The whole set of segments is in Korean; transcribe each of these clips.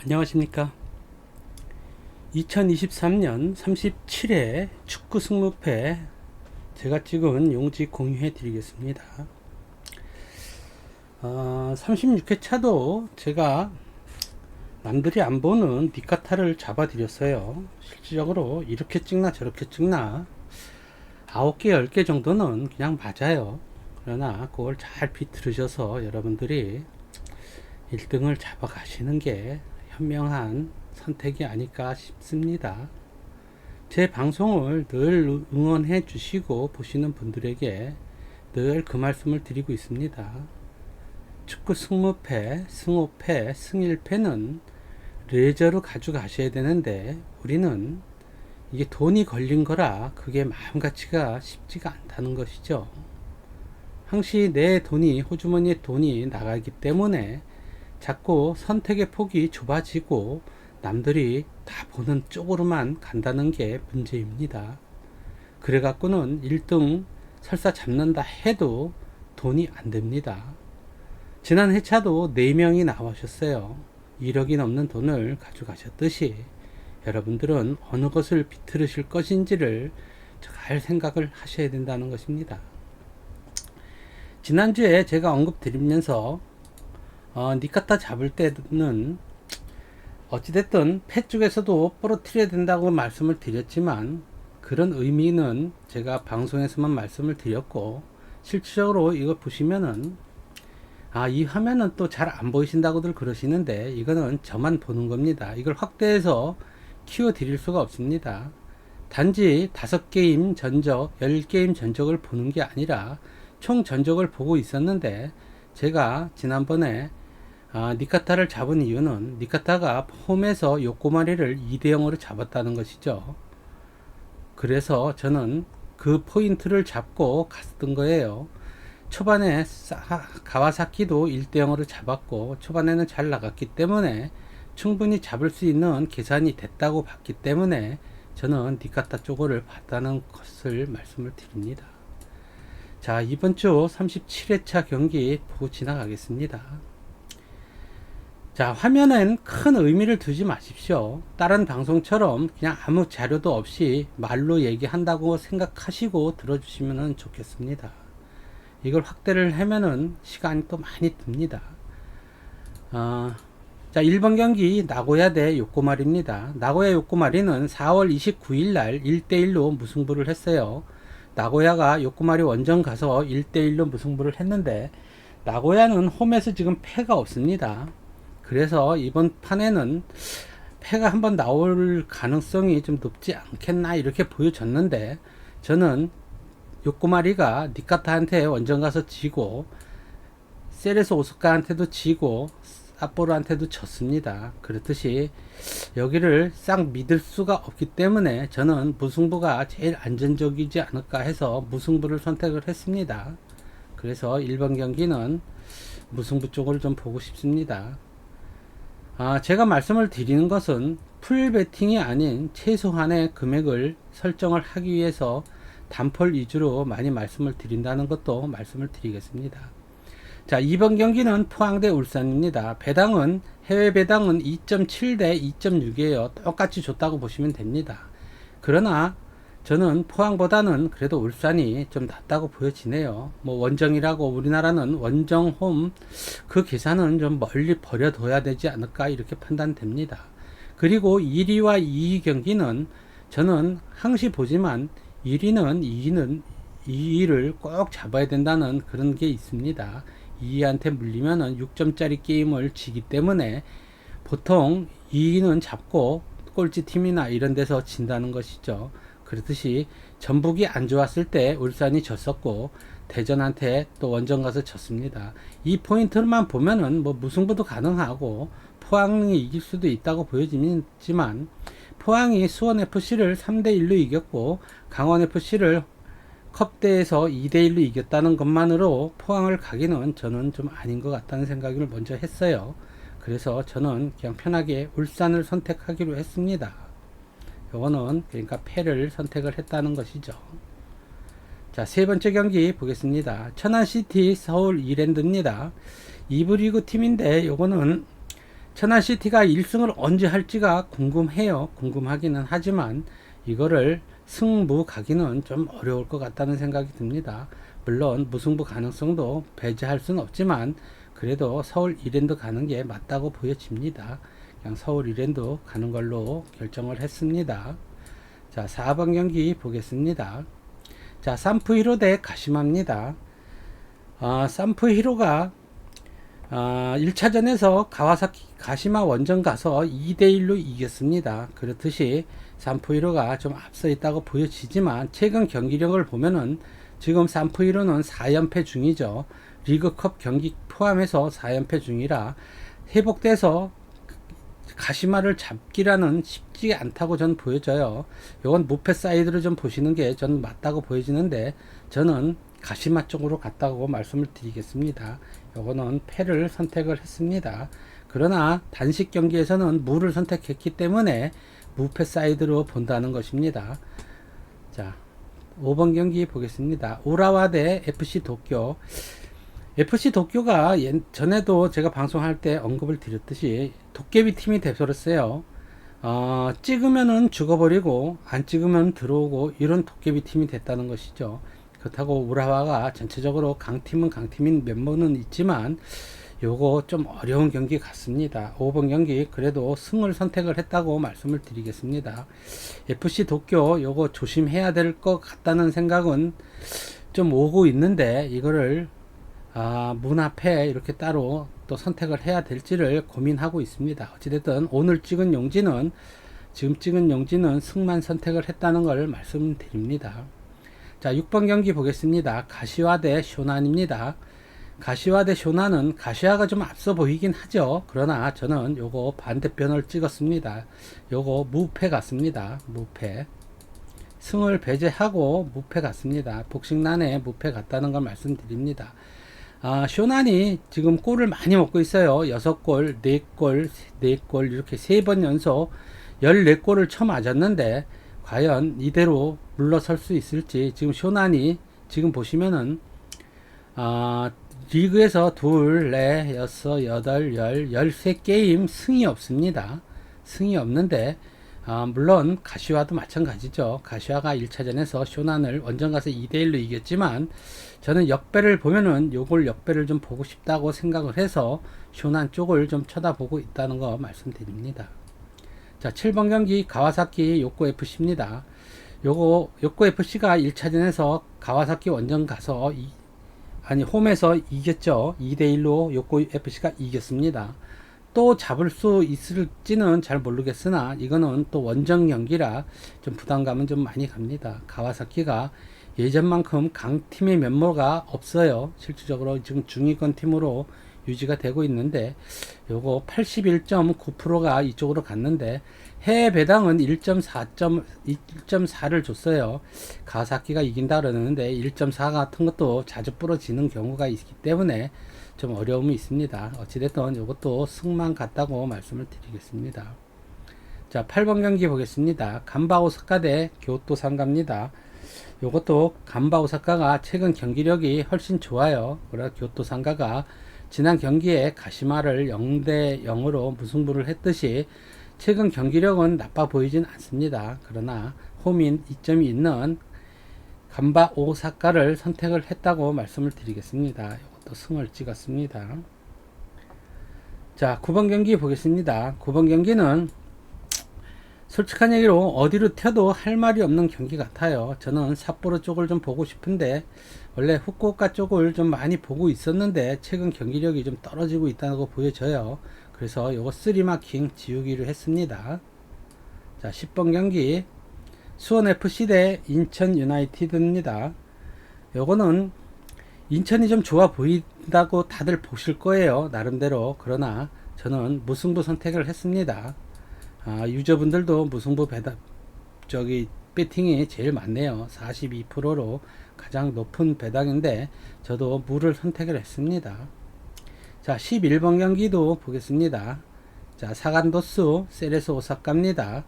안녕하십니까. 2023년 37회 축구 승무패 제가 찍은 용지 공유해 드리겠습니다. 36회 차도 제가 남들이 안 보는 니카타를 잡아 드렸어요. 실질적으로 이렇게 찍나 저렇게 찍나 9개 10개 정도는 그냥 맞아요. 그러나 그걸 잘 비틀으셔서 여러분들이 1등을 잡아 가시는 게 현명한 선택이 아닐까 싶습니다. 제 방송을 늘 응원해 주시고 보시는 분들에게 늘 그 말씀을 드리고 있습니다. 축구 승무패, 승호패, 승일패는 레저로 가져가셔야 되는데 우리는 이게 돈이 걸린 거라 그게 마음같이가 쉽지가 않다는 것이죠. 항시 내 돈이, 호주머니에 돈이 나가기 때문에 자꾸 선택의 폭이 좁아지고 남들이 다 보는 쪽으로만 간다는 게 문제입니다. 그래 갖고는 1등 설사 잡는다 해도 돈이 안 됩니다. 지난 회차도 4명이 나오셨어요. 1억이 넘는 돈을 가져가셨듯이 여러분들은 어느 것을 비틀으실 것인지를 잘 생각을 하셔야 된다는 것입니다. 지난주에 제가 언급드리면서 니카타 잡을 때는 어찌됐든 패 쪽에서도 부러뜨려야 된다고 말씀을 드렸지만 그런 의미는 제가 방송에서만 말씀을 드렸고 실질적으로 이거 보시면은 이 화면은 또 잘 안 보이신다고들 그러시는데 이거는 저만 보는 겁니다. 이걸 확대해서 키워 드릴 수가 없습니다. 단지 5게임 전적 10게임 전적을 보는 게 아니라 총 전적을 보고 있었는데 제가 지난번에 니카타를 잡은 이유는 니카타가 홈에서 요코마리를 2대0으로 잡았다는 것이죠. 그래서 저는 그 포인트를 잡고 갔던 거예요. 초반에 가와사키도 1대0으로 잡았고 초반에는 잘 나갔기 때문에 충분히 잡을 수 있는 계산이 됐다고 봤기 때문에 저는 니카타 쪽을 봤다는 것을 말씀을 드립니다. 자, 이번 주 37회차 경기 보고 지나가겠습니다. 자, 화면엔 큰 의미를 두지 마십시오. 다른 방송처럼 그냥 아무 자료도 없이 말로 얘기한다고 생각하시고 들어주시면 좋겠습니다. 이걸 확대를 하면은 시간이 또 많이 듭니다. 자, 1번 경기 나고야 대 요코마리입니다. 나고야 요코마리는 4월 29일 날 1대1로 무승부를 했어요. 나고야가 요코마리 원정 가서 1대1로 무승부를 했는데 나고야는 홈에서 지금 패가 없습니다. 그래서 이번 판에는 패가 한번 나올 가능성이 좀 높지 않겠나 이렇게 보여졌는데 저는 요코마리가 니카타한테 원정 가서 지고 세레스 오스카한테도 지고 삿포로한테도 졌습니다. 그렇듯이 여기를 싹 믿을 수가 없기 때문에 저는 무승부가 제일 안전적이지 않을까 해서 무승부를 선택을 했습니다. 그래서 1번 경기는 무승부 쪽을 좀 보고 싶습니다. 제가 말씀을 드리는 것은 풀 베팅이 아닌 최소한의 금액을 설정을 하기 위해서 단펄 위주로 많이 말씀을 드린다는 것도 말씀을 드리겠습니다. 자, 2번 경기는 포항 대 울산입니다. 배당은 해외 배당은 2.7 대 2.6이에요. 똑같이 줬다고 보시면 됩니다. 그러나 저는 포항보다는 그래도 울산이 좀 낫다고 보여지네요. 뭐 원정이라고 우리나라는 원정 홈 그 계산은 좀 멀리 버려둬야 되지 않을까 이렇게 판단됩니다. 그리고 1위와 2위 경기는 저는 항시 보지만 2위를 꼭 잡아야 된다는 그런 게 있습니다. 2위한테 물리면은 6점짜리 게임을 지기 때문에 보통 2위는 잡고 꼴찌 팀이나 이런 데서 진다는 것이죠. 그렇듯이 전북이 안 좋았을 때 울산이 졌었고 대전한테 또 원정 가서 졌습니다. 이 포인트만 보면은 뭐 무승부도 가능하고 포항이 이길 수도 있다고 보여지지만 포항이 수원FC를 3대1로 이겼고 강원FC를 컵대에서 2대1로 이겼다는 것만으로 포항을 가기는 저는 좀 아닌 것 같다는 생각을 먼저 했어요. 그래서 저는 그냥 편하게 울산을 선택하기로 했습니다. 요거는 그러니까 패를 선택을 했다는 것이죠. 자, 세 번째 경기 보겠습니다. 천안시티 서울 이랜드입니다. 2부 리그 팀인데 요거는 천안시티가 1승을 언제 할지가 궁금해요. 궁금하기는 하지만 이거를 승부 가기는 좀 어려울 것 같다는 생각이 듭니다. 물론 무승부 가능성도 배제할 수는 없지만 그래도 서울 이랜드 가는 게 맞다고 보여집니다. 그냥 서울 이랜드 가는 걸로 결정을 했습니다. 자, 4번 경기 보겠습니다. 자, 산프 히로 대 가시마입니다. 산프 히로가 1차전에서 가와사키 가시마 원정 가서 2대1로 이겼습니다. 그렇듯이 산프 히로가 좀 앞서 있다고 보여지지만 최근 경기력을 보면은 지금 산프 히로는 4연패 중이죠. 리그컵 경기 포함해서 4연패 중이라 회복돼서 가시마를 잡기라는 쉽지 않다고 저는 보여져요. 이건 무패 사이드를 좀 보시는 게 저는 맞다고 보여지는데 저는 가시마 쪽으로 갔다고 말씀을 드리겠습니다. 요거는 패를 선택을 했습니다. 그러나 단식 경기에서는 무를 선택했기 때문에 무패 사이드로 본다는 것입니다. 자, 5번 경기 보겠습니다. 우라와 대 FC 도쿄. FC 도쿄가 전에도 제가 방송할 때 언급을 드렸듯이 도깨비 팀이 돼버렸어요. 찍으면은 죽어버리고 안 찍으면 들어오고 이런 도깨비 팀이 됐다는 것이죠. 그렇다고 우라와가 전체적으로 강팀은 강팀인 면모는 있지만 요거 좀 어려운 경기 같습니다. 5번 경기 그래도 승을 선택을 했다고 말씀을 드리겠습니다. FC 도쿄 요거 조심해야 될 것 같다는 생각은 좀 오고 있는데 이거를 문 앞에 이렇게 따로 또 선택을 해야 될지를 고민하고 있습니다. 어찌됐든 오늘 찍은 용지는 지금 찍은 용지는 승만 선택을 했다는 걸 말씀드립니다. 자, 6번 경기 보겠습니다. 가시와 대 쇼난입니다. 가시와 대 쇼난은 가시와가 좀 앞서 보이긴 하죠. 그러나 저는 요거 반대편을 찍었습니다. 요거 무패 같습니다. 무패. 승을 배제하고 무패 같습니다. 복식난에 무패 같다는 걸 말씀드립니다. 쇼난이 지금 골을 많이 먹고 있어요. 6골, 4골, 4골 이렇게 3번 연속 14골을 쳐맞았는데 과연 이대로 물러설 수 있을지. 지금 쇼난이 지금 보시면은 리그에서 2, 4, 6, 8, 10, 13게임 승이 없습니다. 승이 없는데 물론 가시와도 마찬가지죠. 가시와가 1차전에서 쇼난을 원정 가서 2대1로 이겼지만 저는 역배를 보면은 요걸 역배를 좀 보고 싶다고 생각을 해서 쇼난 쪽을 좀 쳐다보고 있다는 거 말씀드립니다. 자, 7번 경기 가와사키 요코 FC입니다. 요거 요코 FC가 1차전에서 가와사키 원정 가서 홈에서 이겼죠. 2대1로 요코 FC가 이겼습니다. 또 잡을 수 있을지는 잘 모르겠으나 이거는 또 원정 경기라 좀 부담감은 좀 많이 갑니다. 가와사키가 예전만큼 강팀의 면모가 없어요. 실질적으로 지금 중위권 팀으로 유지가 되고 있는데 요거 81.9%가 이쪽으로 갔는데 해외 배당은 1.4를 줬어요. 가와사키가 이긴다 그러는데 1.4 같은 것도 자주 부러지는 경우가 있기 때문에 좀 어려움이 있습니다. 어찌됐든 이것도 승만 같다고 말씀을 드리겠습니다. 자, 8번 경기 보겠습니다. 간바 오사카 대 교토 상가입니다. 이것도 간바 오사카가 최근 경기력이 훨씬 좋아요. 그러나 교토 상가가 지난 경기에 가시마를 0대 0으로 무승부를 했듯이 최근 경기력은 나빠 보이진 않습니다. 그러나 홈인 이점이 있는 간바 오사카를 선택을 했다고 말씀을 드리겠습니다. 또 승을 찍었습니다. 자, 9번 경기 보겠습니다. 9번 경기는 솔직한 얘기로 어디로 튀어도 할 말이 없는 경기 같아요. 저는 삿포로 쪽을 좀 보고 싶은데 원래 후쿠오카 쪽을 좀 많이 보고 있었는데 최근 경기력이 좀 떨어지고 있다고 보여져요. 그래서 요거 3마킹 지우기로 했습니다. 자, 10번 경기 수원FC 대 인천 유나이티드입니다. 요거는 인천이 좀 좋아 보인다고 다들 보실 거예요. 나름대로. 그러나 저는 무승부 선택을 했습니다. 유저분들도 무승부 배팅이 제일 많네요. 42%로 가장 높은 배당인데 저도 무를 선택을 했습니다. 자, 11번 경기도 보겠습니다. 자, 사간도스 세레스 오사카입니다.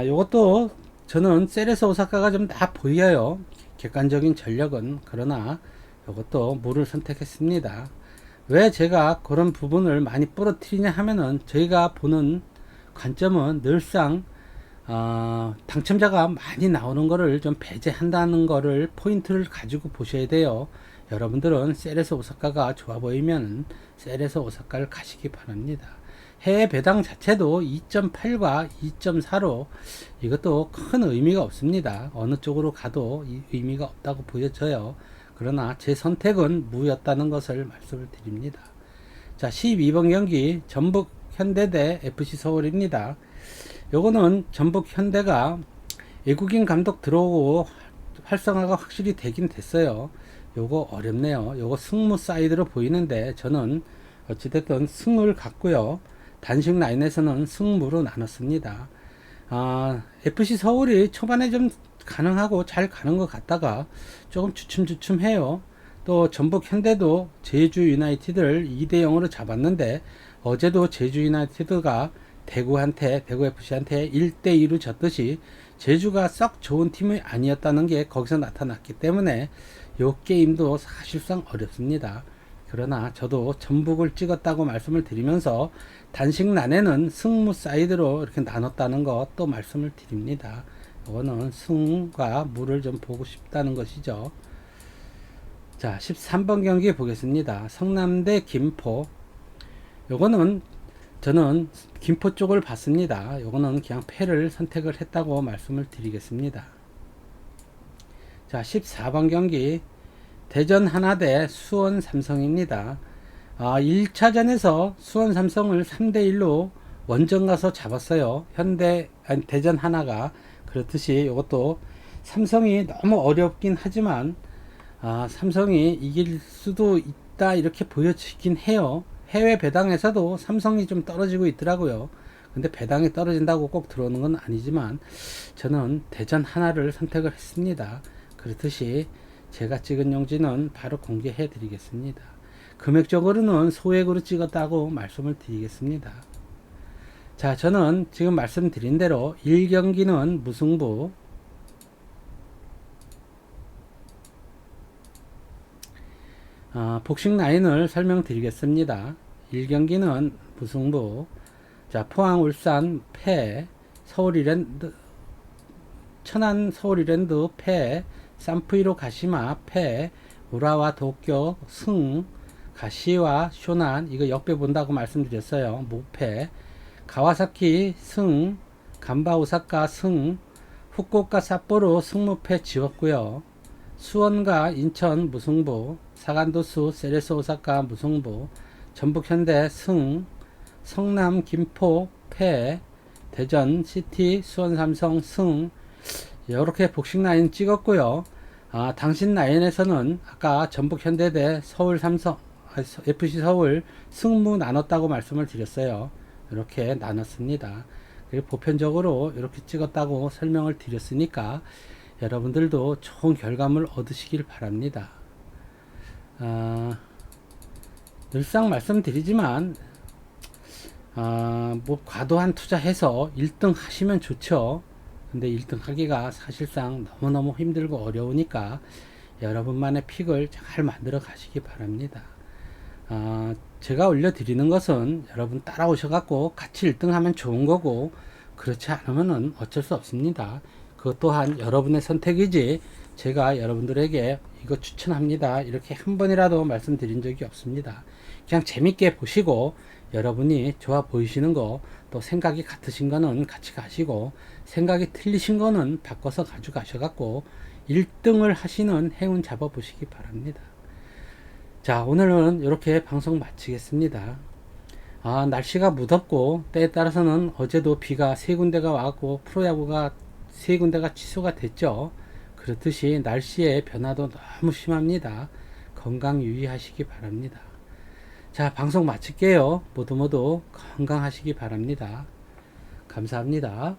요것도 저는 세레스 오사카가 좀 다 보여요. 객관적인 전력은. 그러나 이것도 무를 선택했습니다. 왜 제가 그런 부분을 많이 부러뜨리냐 하면은 저희가 보는 관점은 늘상 당첨자가 많이 나오는 거를 좀 배제한다는 거를 포인트를 가지고 보셔야 돼요. 여러분들은 셀에서 오사카가 좋아 보이면 셀에서 오사카를 가시기 바랍니다. 해외 배당 자체도 2.8과 2.4로 이것도 큰 의미가 없습니다. 어느 쪽으로 가도 의미가 없다고 보여져요. 그러나 제 선택은 무였다는 것을 말씀을 드립니다. 자, 12번 경기 전북 현대 대 FC 서울입니다. 요거는 전북 현대가 외국인 감독 들어오고 활성화가 확실히 되긴 됐어요. 요거 어렵네요. 요거 승무 사이드로 보이는데 저는 어찌됐든 승을 갖고요. 단식 라인에서는 승무로 나눴습니다. FC 서울이 초반에 좀 가능하고 잘 가는 것 같다가 조금 주춤주춤해요. 또 전북 현대도 제주 유나이티드를 2대 0으로 잡았는데 어제도 제주 유나이티드가 대구 FC한테 1대 2로 졌듯이 제주가 썩 좋은 팀이 아니었다는 게 거기서 나타났기 때문에 이 게임도 사실상 어렵습니다. 그러나 저도 전북을 찍었다고 말씀을 드리면서 단식란에는 승무 사이드로 이렇게 나눴다는 것 또 말씀을 드립니다. 이거는 승과 무를 좀 보고 싶다는 것이죠. 자, 13번 경기 보겠습니다. 성남대 김포. 요거는 저는 김포 쪽을 봤습니다. 요거는 그냥 패를 선택을 했다고 말씀을 드리겠습니다. 자, 14번 경기 대전 하나대 수원 삼성입니다. 1차전에서 수원 삼성을 3대1로 원정 가서 잡았어요. 대전 하나가. 그렇듯이 이것도 삼성이 너무 어렵긴 하지만 삼성이 이길 수도 있다 이렇게 보여지긴 해요. 해외 배당에서도 삼성이 좀 떨어지고 있더라고요. 근데 배당이 떨어진다고 꼭 들어오는 건 아니지만 저는 대전 하나를 선택을 했습니다. 그렇듯이 제가 찍은 용지는 바로 공개해 드리겠습니다. 금액적으로는 소액으로 찍었다고 말씀을 드리겠습니다. 자, 저는 지금 말씀드린 대로 1경기는 무승부, 복싱 라인을 설명드리겠습니다. 1경기는 무승부. 자, 포항 울산 패, 천안 서울이랜드 패, 산프이로 가시마 패, 우라와 도쿄 승, 가시와 쇼난 이거 역배 본다고 말씀드렸어요. 무패. 가와사키 승, 간바 오사카 승, 후쿠오카 삿포로 승무패 지웠고요. 수원과 인천 무승부, 사간도수 세레스 오사카 무승부, 전북 현대 승, 성남 김포 패, 대전 시티 수원 삼성 승. 이렇게 복싱 라인 찍었고요. 당신 라인에서는 아까 전북 현대 대 서울 삼성 FC 서울 승무 나눴다고 말씀을 드렸어요. 이렇게 나눴습니다. 그리고 보편적으로 이렇게 찍었다고 설명을 드렸으니까 여러분들도 좋은 결과물 얻으시길 바랍니다. 늘상 말씀드리지만 뭐 과도한 투자해서 1등 하시면 좋죠. 근데 1등 하기가 사실상 너무너무 힘들고 어려우니까 여러분만의 픽을 잘 만들어 가시기 바랍니다. 제가 올려드리는 것은 여러분 따라오셔 갖고 같이 1등 하면 좋은 거고 그렇지 않으면 어쩔 수 없습니다. 그것 또한 여러분의 선택이지 제가 여러분들에게 이거 추천합니다 이렇게 한 번이라도 말씀드린 적이 없습니다. 그냥 재밌게 보시고 여러분이 좋아 보이시는 거 또 생각이 같으신 거는 같이 가시고 생각이 틀리신 거는 바꿔서 가져가셔 갖고 1등을 하시는 행운 잡아 보시기 바랍니다. 자, 오늘은 이렇게 방송 마치겠습니다. 날씨가 무덥고 때에 따라서는 어제도 비가 3군데가 왔고 프로야구가 3군데가 취소가 됐죠. 그렇듯이 날씨의 변화도 너무 심합니다. 건강 유의하시기 바랍니다. 자, 방송 마칠게요. 모두 건강하시기 바랍니다. 감사합니다.